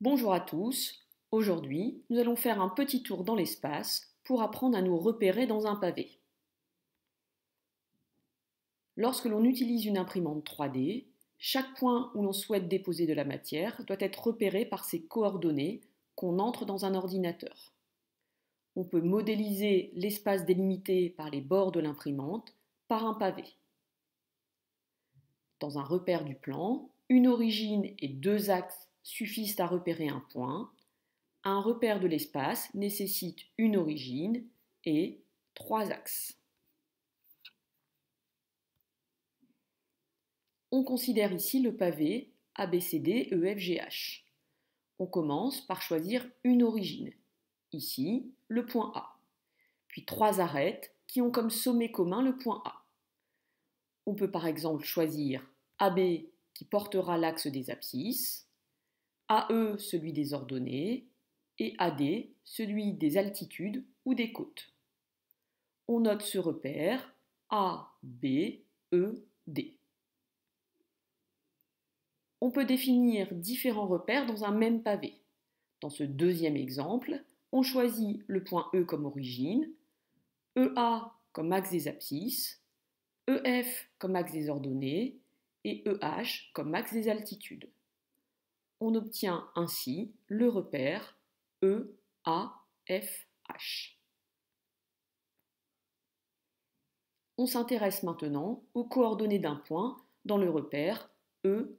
Bonjour à tous, aujourd'hui nous allons faire un petit tour dans l'espace pour apprendre à nous repérer dans un pavé. Lorsque l'on utilise une imprimante 3D, chaque point où l'on souhaite déposer de la matière doit être repéré par ses coordonnées qu'on entre dans un ordinateur. On peut modéliser l'espace délimité par les bords de l'imprimante par un pavé. Dans un repère du plan, une origine et deux axes suffisent à repérer un point. Un repère de l'espace nécessite une origine et trois axes. On considère ici le pavé ABCDEFGH. On commence par choisir une origine, ici le point A, puis trois arêtes qui ont comme sommet commun le point A. On peut par exemple choisir AB qui portera l'axe des abscisses, AE celui des ordonnées, et AD, celui des altitudes ou des côtes. On note ce repère A, B, E, D. On peut définir différents repères dans un même pavé. Dans ce deuxième exemple, on choisit le point E comme origine, EA comme axe des abscisses, EF comme axe des ordonnées et EH comme axe des altitudes. On obtient ainsi le repère EAFH. On s'intéresse maintenant aux coordonnées d'un point dans le repère EAFH.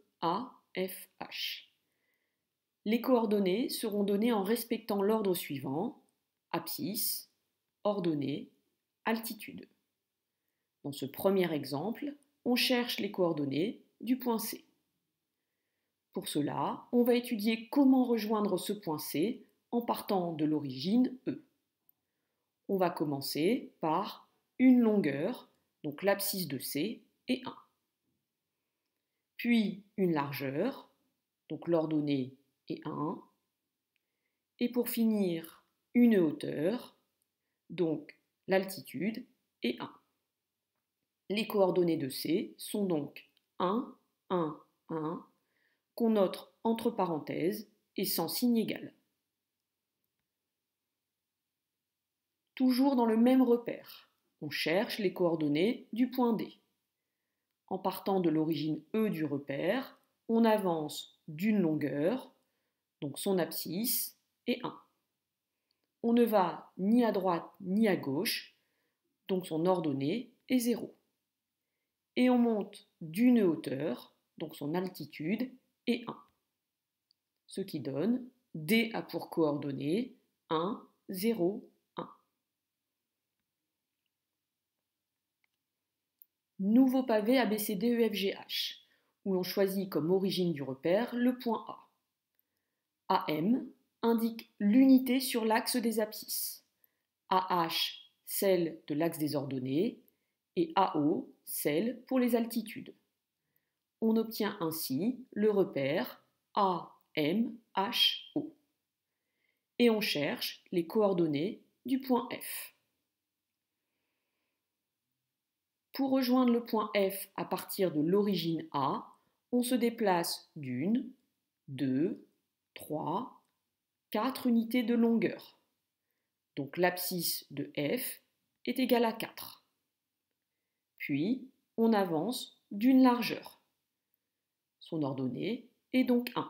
Les coordonnées seront données en respectant l'ordre suivant: abscisse, ordonnées, altitude. Dans ce premier exemple, on cherche les coordonnées du point C. Pour cela, on va étudier comment rejoindre ce point C en partant de l'origine E. On va commencer par une longueur, donc l'abscisse de C est 1. Puis une largeur, donc l'ordonnée est 1. Et pour finir, une hauteur, donc l'altitude est 1. Les coordonnées de C sont donc 1, 1, 1, qu'on note entre parenthèses et sans signe égal. Toujours dans le même repère, on cherche les coordonnées du point D. En partant de l'origine E du repère, on avance d'une longueur, donc son abscisse est 1. On ne va ni à droite ni à gauche, donc son ordonnée est 0. Et on monte d'une hauteur, donc son altitude est 1. Ce qui donne D a pour coordonnées 1, 0, 1. Nouveau pavé ABCDEFGH, où l'on choisit comme origine du repère le point A. AM indique l'unité sur l'axe des abscisses, AH celle de l'axe des ordonnées et AO celle pour les altitudes. On obtient ainsi le repère AMHO. Et on cherche les coordonnées du point F. Pour rejoindre le point F à partir de l'origine A, on se déplace d'une, deux, trois, quatre unités de longueur. Donc l'abscisse de F est égale à 4. Puis, on avance d'une largeur. Son ordonnée est donc 1.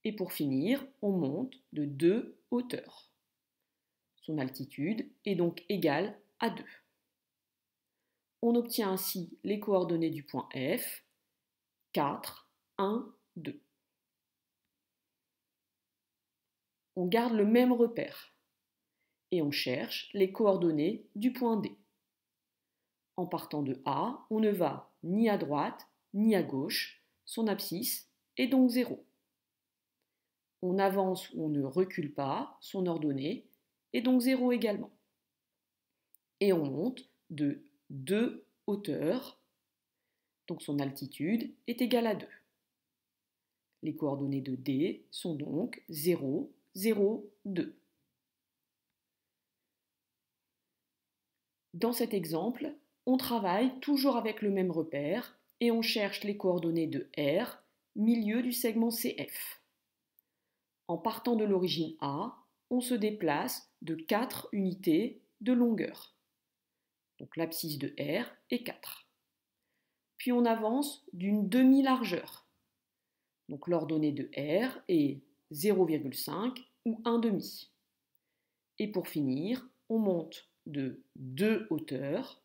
Et pour finir, on monte de 2 hauteurs. Son altitude est donc égale à 2. On obtient ainsi les coordonnées du point F, 4, 1, 2. On garde le même repère et on cherche les coordonnées du point D. En partant de A, on ne va ni à droite ni à gauche, son abscisse est donc 0. On avance ou on ne recule pas, son ordonnée est donc 0 également. Et on monte de 2 hauteurs, donc son altitude est égale à 2. Les coordonnées de D sont donc 0, 0, 2. Dans cet exemple, on travaille toujours avec le même repère et on cherche les coordonnées de R, milieu du segment CF. En partant de l'origine A, on se déplace de 4 unités de longueur. Donc l'abscisse de R est 4. Puis on avance d'une demi-largeur. Donc l'ordonnée de R est 0,5 ou 1 demi. Et pour finir, on monte de 2 hauteurs,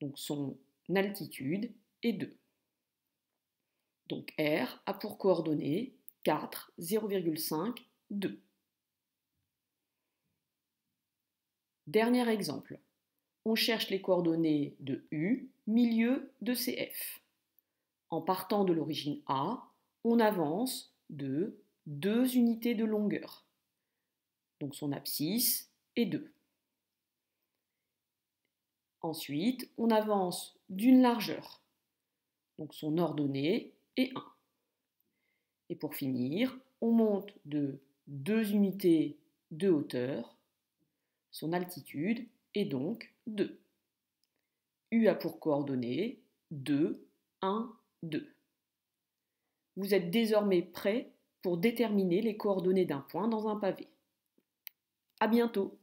donc son altitude est 2. Donc R a pour coordonnées 4, 0,5, 2. Dernier exemple. On cherche les coordonnées de U, milieu de CF. En partant de l'origine A, on avance de 2 unités de longueur. Donc son abscisse est 2. Ensuite, on avance d'une largeur. Donc son ordonnée est 1. Et pour finir, on monte de 2 unités de hauteur. Son altitude est donc 2. U a pour coordonnées 2, 1, 2. Vous êtes désormais prêt pour déterminer les coordonnées d'un point dans un pavé. À bientôt!